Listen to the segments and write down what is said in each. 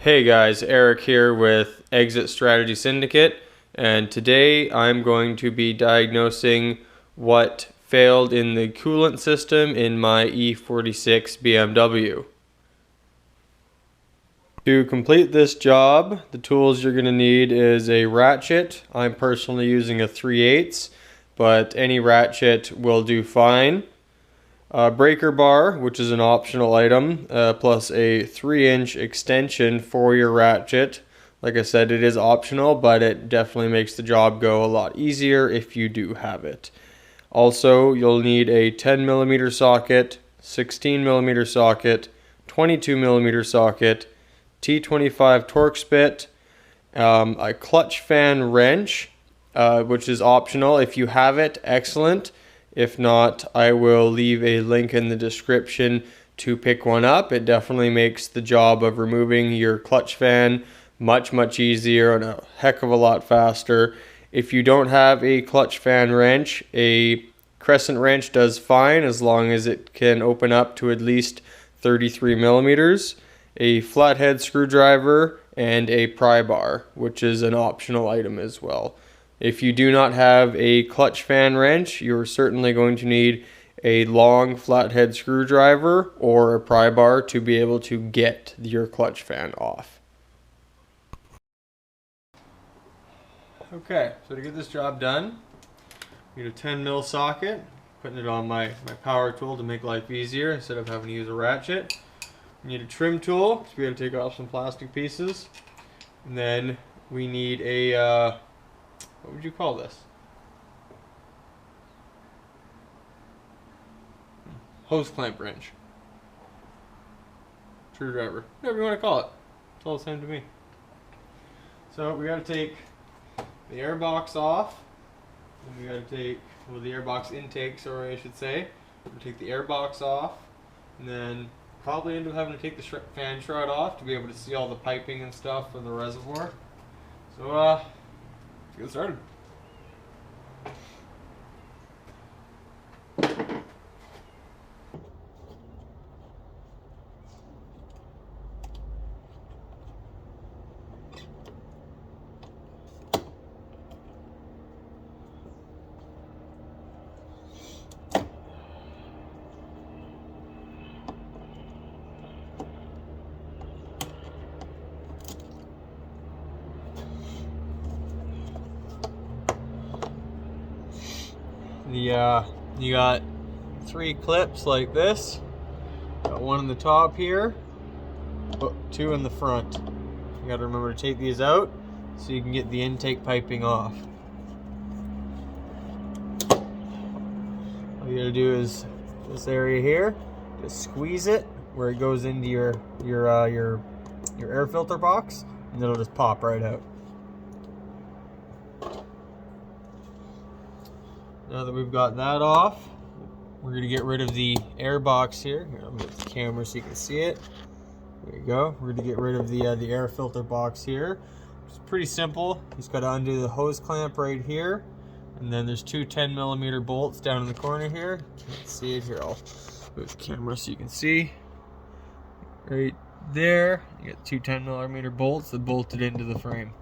Hey guys, Erik here with Exit Strategy Syndicate, and today I'm going to be diagnosing what failed in the coolant system in my E46 BMW. To complete this job, the tools you're going to need is a ratchet. I'm personally using a 3/8, but any ratchet will do fine. A breaker bar, which is an optional item, plus a 3-inch extension for your ratchet. Like I said, it is optional, but it definitely makes the job go a lot easier if you do have it. Also, you'll need a 10mm socket, 16mm socket, 22mm socket, T25 Torx bit, a clutch fan wrench, which is optional. If you have it, excellent. If not, I will leave a link in the description to pick one up. It definitely makes the job of removing your clutch fan much easier and a heck of a lot faster. If you don't have a clutch fan wrench, a crescent wrench does fine as long as it can open up to at least 33mm. A flathead screwdriver and a pry bar, which is an optional item as well. If you do not have a clutch fan wrench, you're certainly going to need a long flathead screwdriver or a pry bar to be able to get your clutch fan off. Okay, so to get this job done, you need a 10mm socket, putting it on my power tool to make life easier instead of having to use a ratchet. You need a trim tool to be able to take off some plastic pieces. And then we need a what would you call this? Hose clamp wrench. Screwdriver. Whatever you want to call it. It's all the same to me. So we got to take the air box off. And we got to take, well, the air box intake, sorry, I should say. We'll take the air box off. And then probably end up having to take the fan shroud off to be able to see all the piping and stuff in the reservoir. So, let's get started. You got 3 clips like this. Got one on the top here, 2 in the front. You got to remember to take these out so you can get the intake piping off. All you got to do is this area here, just squeeze it where it goes into your air filter box, and it'll just pop right out. Now that we've got that off, we're going to get rid of the air box here. Here, I'll move the camera so you can see it. There you go. We're going to get rid of the air filter box here. It's pretty simple. You just got to undo the hose clamp right here. And then there's 2 10mm bolts down in the corner here. Can't see it here. I'll move the camera so you can see. Right there, you got 2 10mm bolts that bolted into the frame.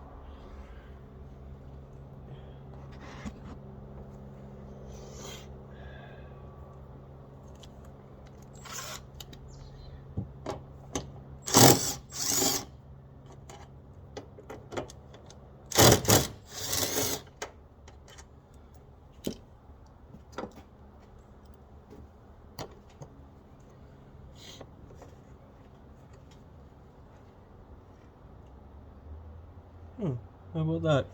How about that?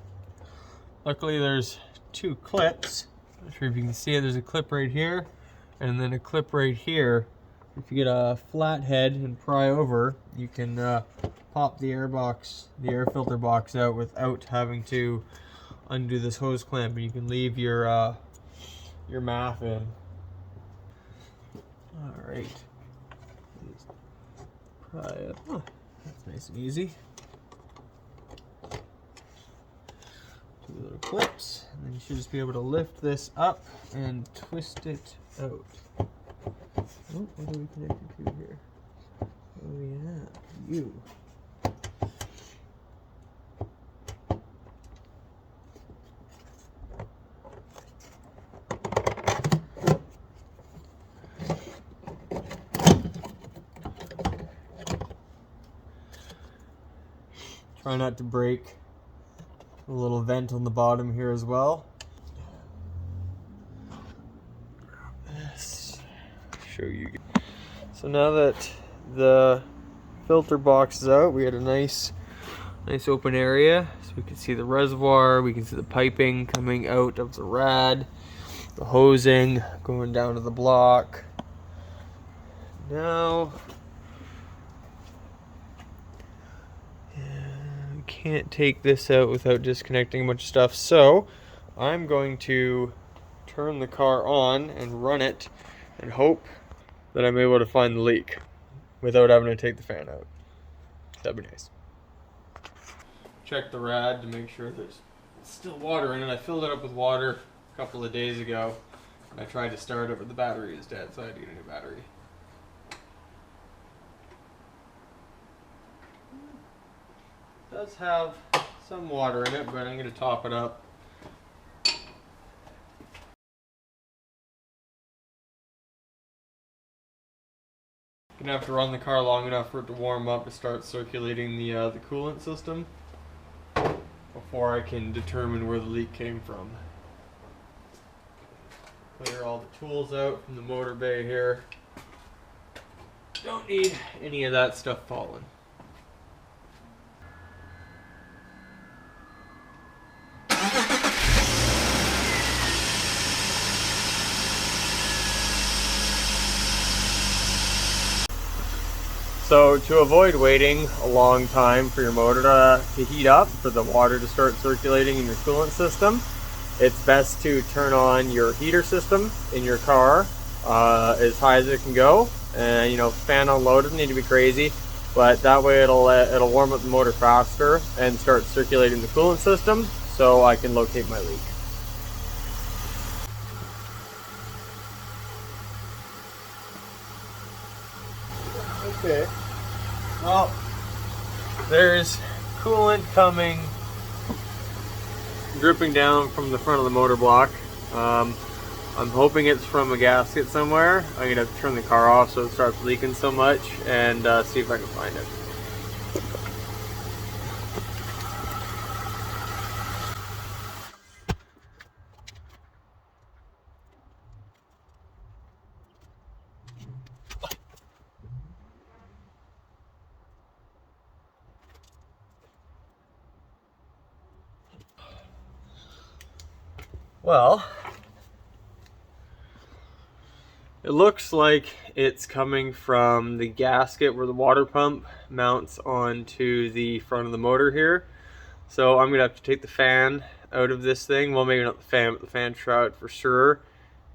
Luckily there's 2 clips. Not sure if you can see it. There's a clip right here and then a clip right here. If you get a flathead and pry over, you can pop the air filter box out without having to undo this hose clamp, and you can leave your MAF in. Alright. Pry it. Oh, that's nice and easy. 2 little clips, and then you should just be able to lift this up and twist it out. Oh, what are we connected to here? Oh yeah, you. Try not to break a little vent on the bottom here as well. This, show you. So now that the filter box is out, we had a nice open area, so we can see the reservoir, we can see the piping coming out of the rad, the hosing going down to the block. Now can't take this out without disconnecting a bunch of stuff, so I'm going to turn the car on and run it and hope that I'm able to find the leak without having to take the fan out. That'd be nice. Check the rad to make sure there's still water in it. I filled it up with water a couple of days ago. I tried to start it, but the battery is dead, so I had to get a new battery. It does have some water in it, but I'm going to top it up. I'm going to have to run the car long enough for it to warm up to start circulating the coolant system before I can determine where the leak came from. Clear all the tools out from the motor bay here. Don't need any of that stuff falling. So to avoid waiting a long time for your motor to heat up, for the water to start circulating in your coolant system, it's best to turn on your heater system in your car as high as it can go. And you know, fan on low, doesn't need to be crazy, but that way it'll warm up the motor faster and start circulating the coolant system, so I can locate my leak. Okay. Well, there's coolant coming, dripping down from the front of the motor block. I'm hoping it's from a gasket somewhere. I'm gonna have to turn the car off so it starts leaking so much and see if I can find it. Well, it looks like it's coming from the gasket where the water pump mounts onto the front of the motor here. So I'm gonna have to take the fan out of this thing. Well, maybe not the fan, but the fan shroud for sure,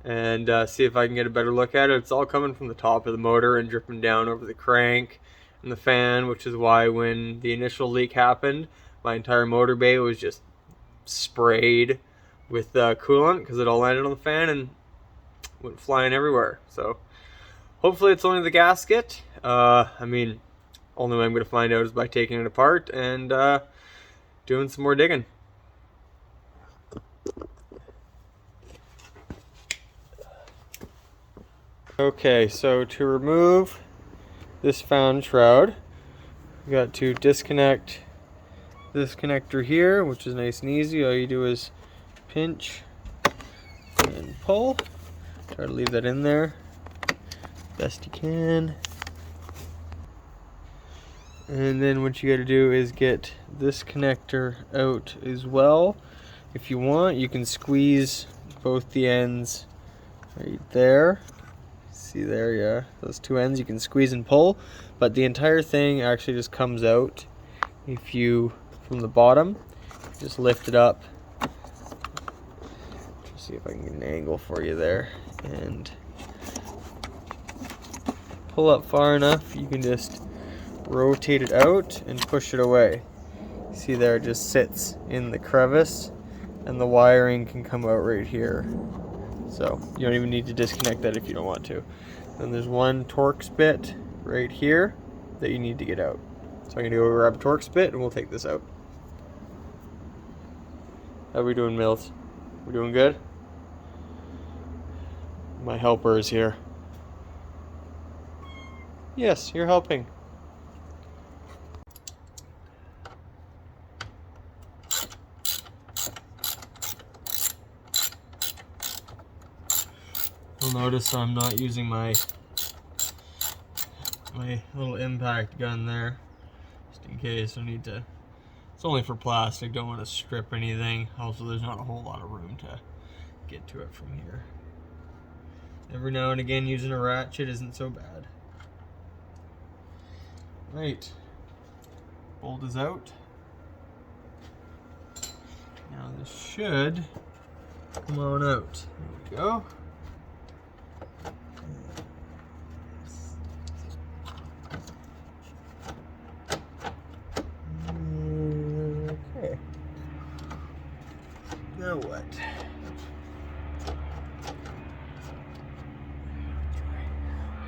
and see if I can get a better look at it. It's all coming from the top of the motor and dripping down over the crank and the fan, which is why when the initial leak happened, my entire motor bay was just sprayed with coolant because it all landed on the fan and went flying everywhere. So hopefully it's only the gasket. I mean, only way I'm going to find out is by taking it apart and doing some more digging. Okay, so to remove this fan shroud, you got to disconnect this connector here, which is nice and easy. All you do is pinch and pull. Try to leave that in there best you can. And then what you got to do is get this connector out as well. If you want, you can squeeze both the ends right there. See there, yeah, those two ends you can squeeze and pull, but the entire thing actually just comes out if you, from the bottom, just lift it up. See if I can get an angle for you there, and pull up far enough, you can just rotate it out and push it away. See there, it just sits in the crevice and the wiring can come out right here. So you don't even need to disconnect that if you don't want to. Then there's one Torx bit right here that you need to get out. So I'm gonna go grab a Torx bit and we'll take this out. How are we doing, Mills? We doing good? My helper is here. Yes, you're helping. You'll notice I'm not using my little impact gun there, just in case I need to. It's only for plastic, don't want to strip anything. Also, there's not a whole lot of room to get to it from here. Every now and again, using a ratchet isn't so bad. Right, bolt is out. Now this should come on out. There we go. Okay. Now what?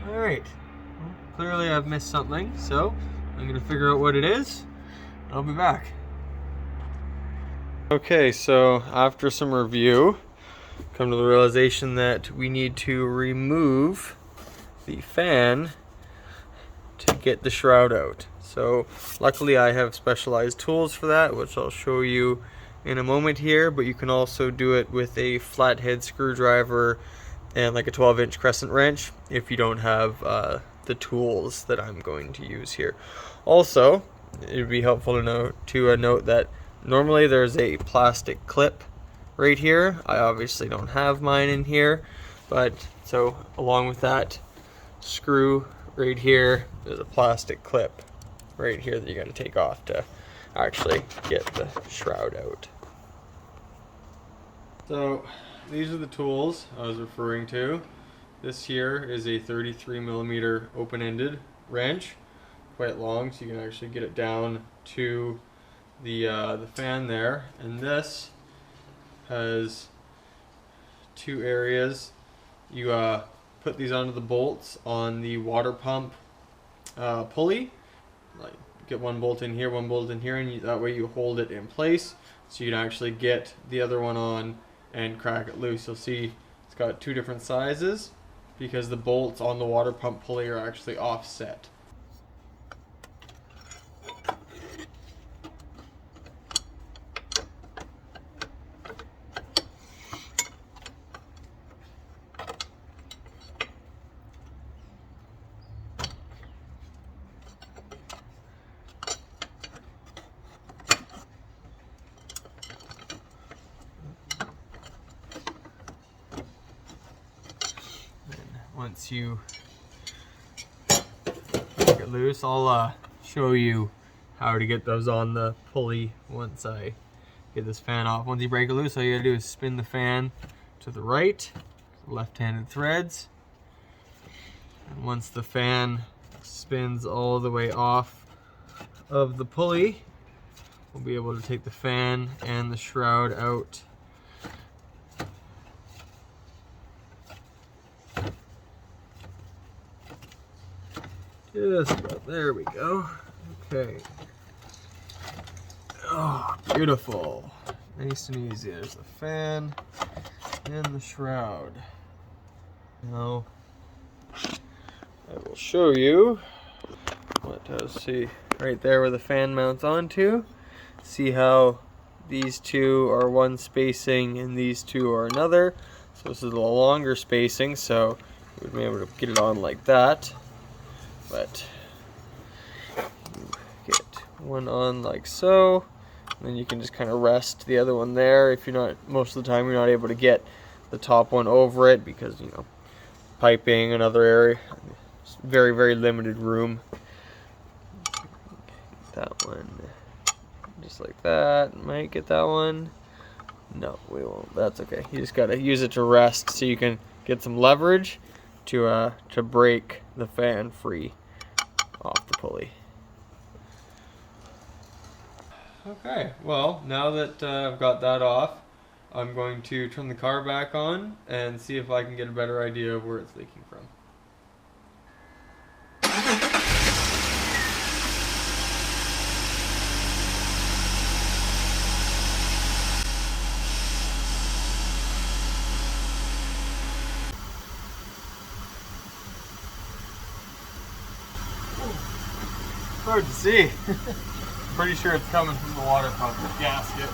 Alright. Well, clearly I've missed something, so I'm going to figure out what it is. I'll be back. Okay, so after some review, come to the realization that we need to remove the fan to get the shroud out. So luckily I have specialized tools for that, which I'll show you in a moment here, but you can also do it with a flathead screwdriver and like a 12-inch crescent wrench if you don't have the tools that I'm going to use here. Also, it would be helpful to note that normally there's a plastic clip right here. I obviously don't have mine in here, but so along with that screw right here, there's a plastic clip right here that you got to take off to actually get the shroud out. So these are the tools I was referring to. This here is a 33mm open-ended wrench, quite long, so you can actually get it down to the fan there. And this has two areas. You put these onto the bolts on the water pump pulley. Like, get one bolt in here, and that way you hold it in place, so you can actually get the other one on and crack it loose. You'll see it's got two different sizes because the bolts on the water pump pulley are actually offset. Once you get it loose, I'll show you how to get those on the pulley once I get this fan off. Once you break it loose, all you gotta do is spin the fan to the right, left-handed threads. And once the fan spins all the way off of the pulley, we'll be able to take the fan and the shroud out. Just about, there we go. Okay. Oh, beautiful. Nice and easy. There's the fan and the shroud. Now, I will show you see right there where the fan mounts onto. See how these two are one spacing and these two are another. So this is a longer spacing, so you would be able to get it on like that. But you get one on like so, and then you can just kind of rest the other one there. If you're not, most of the time you're not able to get the top one over it because, you know, piping and other area, very, very limited room. That one, just like that. Might get that one. No, we won't. That's okay. You just gotta use it to rest so you can get some leverage to break the fan free off the pulley. Okay, well, now that I've got that off, I'm going to turn the car back on and see if I can get a better idea of where it's leaking from. Hard to see. Pretty sure it's coming from the water pump gasket.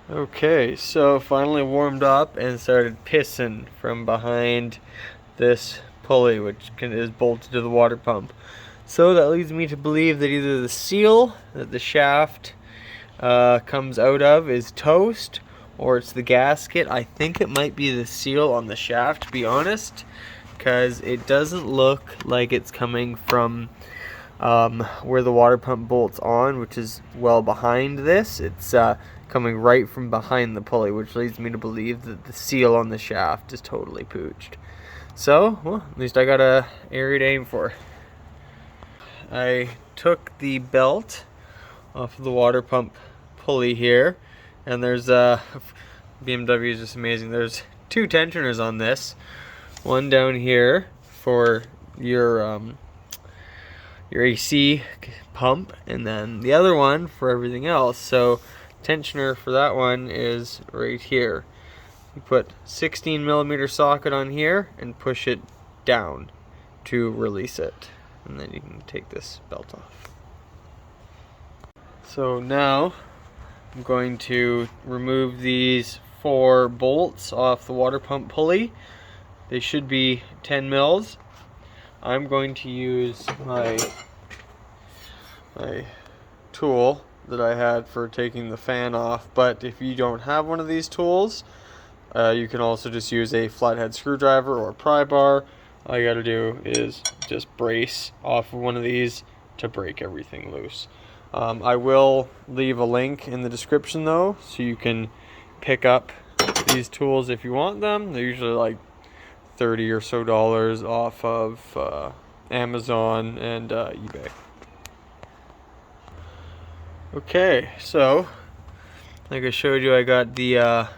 Okay, so finally warmed up and started pissing from behind this pulley, which is bolted to the water pump. So that leads me to believe that either the seal that the shaft comes out of is toast, or it's the gasket. I think it might be the seal on the shaft, to be honest, because it doesn't look like it's coming from where the water pump bolts on, which is well behind this. It's coming right from behind the pulley, which leads me to believe that the seal on the shaft is totally pooched. So, well, at least I got a area to aim for. I took the belt off of the water pump pulley here, and there's BMW is just amazing. There's two tensioners on this. One down here for your AC pump, and then the other one for everything else. So tensioner for that one is right here. You put 16mm socket on here and push it down to release it, and then you can take this belt off. So now I'm going to remove these 4 bolts off the water pump pulley. They should be 10 mils. I'm going to use my tool that I had for taking the fan off, but if you don't have one of these tools, you can also just use a flathead screwdriver or a pry bar. All you gotta do is just brace off of one of these to break everything loose. I will leave a link in the description though, so you can pick up these tools if you want them. They're usually like $30 or so off of Amazon and eBay. Okay, so like I showed you, I got the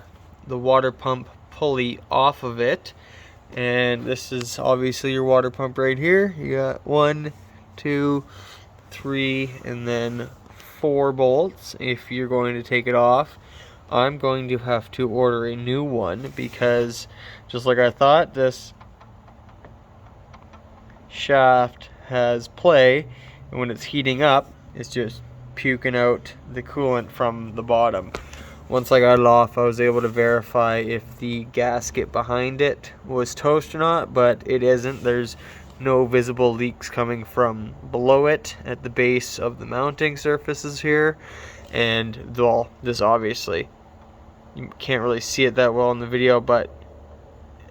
water pump pulley off of it, and this is obviously your water pump right here. You got 1, 2, 3, and then 4 bolts if you're going to take it off. I'm going to have to order a new one because, just like I thought, this shaft has play, and when it's heating up, it's just puking out the coolant from the bottom. Once I got it off, I was able to verify if the gasket behind it was toast or not, but it isn't. There's no visible leaks coming from below it at the base of the mounting surfaces here. And well, this obviously, you can't really see it that well in the video, but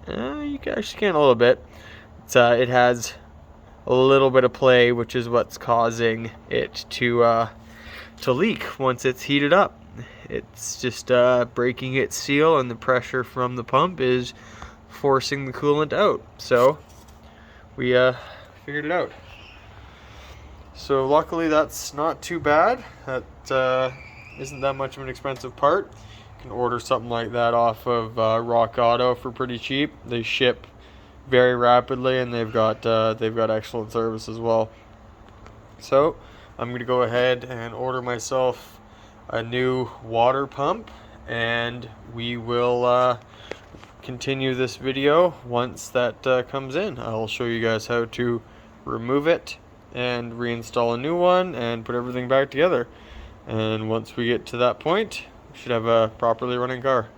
you actually can a little bit. It has a little bit of play, which is what's causing it to leak once it's heated up. It's just breaking its seal, and the pressure from the pump is forcing the coolant out. So we figured it out. So luckily that's not too bad. That isn't that much of an expensive part. You can order something like that off of Rock Auto for pretty cheap. They ship very rapidly, and they've got excellent service as well. So I'm going to go ahead and order myself a new water pump, and we will continue this video once that comes in. I'll show you guys how to remove it and reinstall a new one and put everything back together. And once we get to that point, we should have a properly running car.